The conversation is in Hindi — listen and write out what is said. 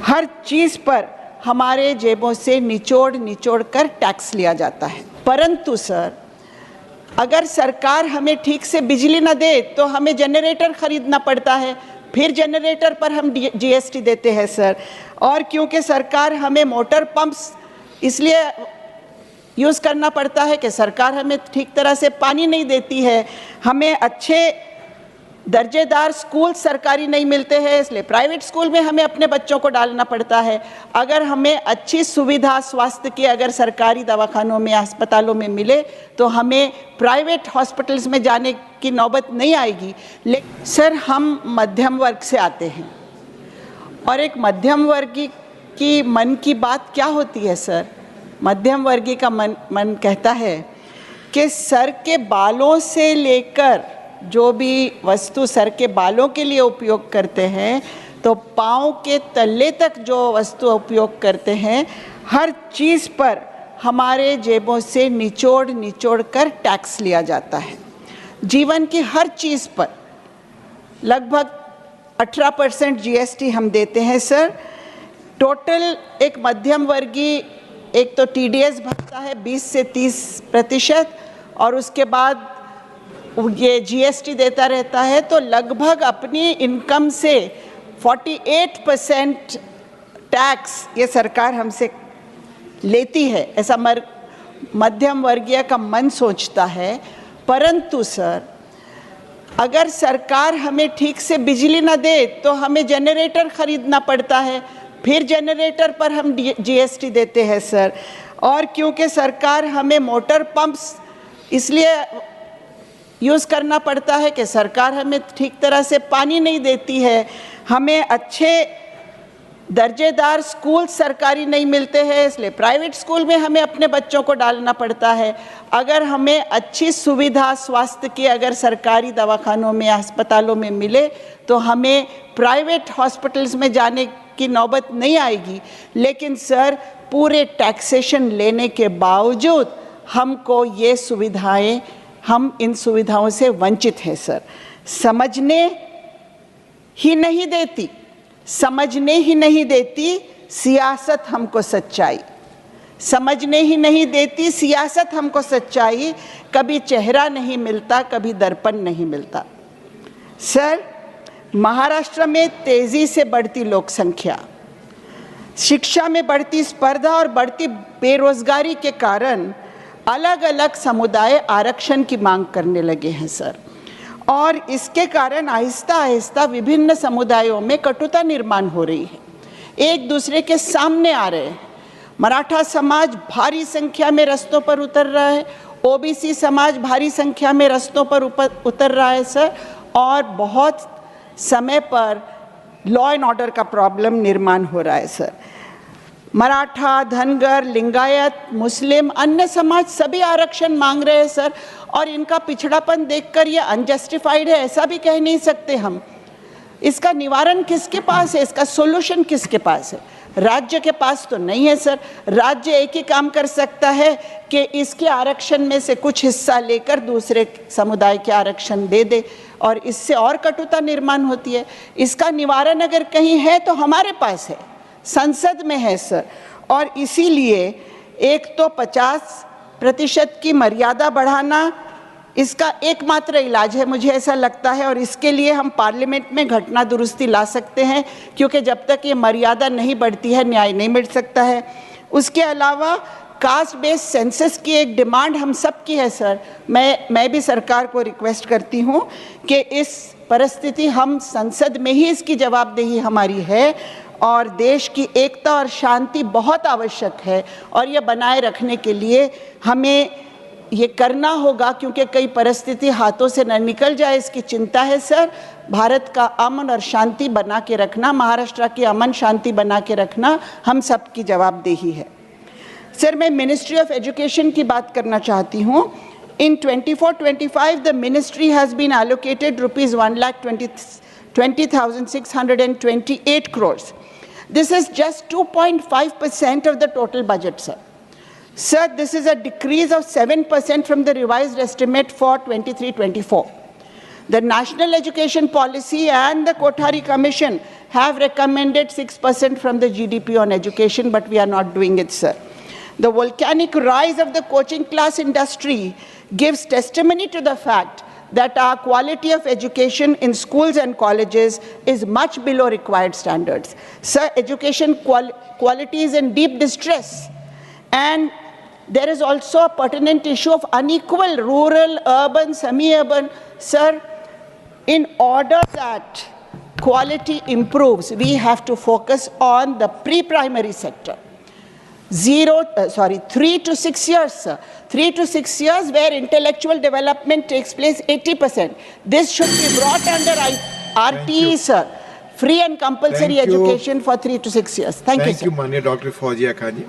हर चीज़ पर हमारे जेबों से निचोड़ कर टैक्स लिया जाता है। परंतु सर, अगर सरकार हमें ठीक से बिजली न दे तो हमें जनरेटर खरीदना पड़ता है, फिर जनरेटर पर हम जीएसटी देते हैं सर। और क्योंकि सरकार हमें मोटर पंप्स इसलिए यूज़ करना पड़ता है कि सरकार हमें ठीक तरह से पानी नहीं देती है, हमें अच्छे दर्जेदार स्कूल सरकारी नहीं मिलते हैं, इसलिए प्राइवेट स्कूल में हमें अपने बच्चों को डालना पड़ता है। अगर हमें अच्छी सुविधा स्वास्थ्य की अगर सरकारी दवाखानों में, अस्पतालों में मिले तो हमें प्राइवेट हॉस्पिटल्स में जाने की नौबत नहीं आएगी। लेकिन सर, हम मध्यम वर्ग से आते हैं और एक मध्यम वर्गी की मन की बात क्या होती है सर? मध्यम वर्गी का मन कहता है कि सर के बालों से लेकर जो भी वस्तु सर के बालों के लिए उपयोग करते हैं तो पाँव के तले तक जो वस्तु उपयोग करते हैं, हर चीज़ पर हमारे जेबों से निचोड़ कर टैक्स लिया जाता है। जीवन की हर चीज़ पर लगभग 18% जीएसटी हम देते हैं सर। टोटल एक मध्यम वर्गी एक तो टीडीएस भरता है 20 से 30% और उसके बाद ये जीएसटी देता रहता है, तो लगभग अपनी इनकम से 48% टैक्स ये सरकार हमसे लेती है, ऐसा मध्यम वर्गीय का मन सोचता है। परंतु सर, अगर सरकार हमें ठीक से बिजली न दे तो हमें जनरेटर खरीदना पड़ता है, फिर जनरेटर पर हम जीएसटी देते हैं सर। और क्योंकि सरकार हमें मोटर पंप्स इसलिए यूज़ करना पड़ता है कि सरकार हमें ठीक तरह से पानी नहीं देती है, हमें अच्छे दर्जेदार स्कूल सरकारी नहीं मिलते हैं, इसलिए प्राइवेट स्कूल में हमें अपने बच्चों को डालना पड़ता है। अगर हमें अच्छी सुविधा स्वास्थ्य की अगर सरकारी दवाखानों में, अस्पतालों में मिले तो हमें प्राइवेट हॉस्पिटल्स में जाने की नौबत नहीं आएगी। लेकिन सर, पूरे टैक्सेशन लेने के बावजूद हमको ये सुविधाएं, हम इन सुविधाओं से वंचित हैं सर। समझने ही नहीं देती सियासत हमको सच्चाई, समझने ही नहीं देती सियासत हमको सच्चाई। कभी चेहरा नहीं मिलता, कभी दर्पण नहीं मिलता। सर, महाराष्ट्र में तेजी से बढ़ती लोक संख्या, शिक्षा में बढ़ती स्पर्धा और बढ़ती बेरोजगारी के कारण अलग अलग समुदाय आरक्षण की मांग करने लगे हैं सर। और इसके कारण आहिस्ता आहिस्ता विभिन्न समुदायों में कटुता निर्माण हो रही है, एक दूसरे के सामने आ रहे हैं। मराठा समाज भारी संख्या में रास्तों पर उतर रहा है, ओबीसी समाज भारी संख्या में रास्तों पर उतर रहा है सर। और बहुत समय पर लॉ एंड ऑर्डर का प्रॉब्लम निर्माण हो रहा है सर। मराठा, धनगर, लिंगायत, मुस्लिम, अन्य समाज सभी आरक्षण मांग रहे हैं सर। और इनका पिछड़ापन देखकर ये अनजस्टिफाइड है ऐसा भी कह नहीं सकते हम। इसका निवारण किसके पास है, इसका सॉल्यूशन किसके पास है? राज्य के पास तो नहीं है सर। राज्य एक ही काम कर सकता है कि इसके आरक्षण में से कुछ हिस्सा लेकर दूसरे समुदाय के आरक्षण दे दे, और इससे और कटुता निर्माण होती है। इसका निवारण अगर कहीं है तो हमारे पास है, संसद में है सर। और इसीलिए एक तो 50% की मर्यादा बढ़ाना इसका एकमात्र इलाज है, मुझे ऐसा लगता है। और इसके लिए हम पार्लियामेंट में घटना दुरुस्ती ला सकते हैं, क्योंकि जब तक ये मर्यादा नहीं बढ़ती है न्याय नहीं मिल सकता है। उसके अलावा कास्ट बेस्ड सेंसस की एक डिमांड हम सब की है सर। मैं भी सरकार को रिक्वेस्ट करती हूँ कि इस परिस्थिति, हम संसद में ही इसकी जवाबदेही हमारी है, और देश की एकता और शांति बहुत आवश्यक है। और ये बनाए रखने के लिए हमें ये करना होगा, क्योंकि कई परिस्थिति हाथों से न निकल जाए इसकी चिंता है सर। भारत का अमन और शांति बना के रखना, महाराष्ट्र की अमन शांति बना के रखना हम सब की जवाबदेही है सर। मैं मिनिस्ट्री ऑफ एजुकेशन की बात करना चाहती हूँ। In 24-25 the ministry has been allocated ₹1,20,628 crores. This is just 2.5% of the total budget, sir. Sir, this is a decrease of 7% from the revised estimate for 23-24. The National Education Policy and the Kothari Commission have recommended 6% from the GDP on education, but we are not doing it, sir. The volcanic rise of the coaching class industry gives testimony to the fact that our quality of education in schools and colleges is much below required standards. Sir, education quality is in deep distress. And there is also a pertinent issue of unequal rural, urban, semi-urban. Sir, in order that quality improves, we have to focus on the pre-primary sector. 3 to 6 years, sir. 3 to 6 years where intellectual development takes place 80%. This should be brought under RTE, sir. Free and compulsory education for 3 to 6 years. Thank you, sir. Thank you, Manya Dr. Fauzia Khan ji.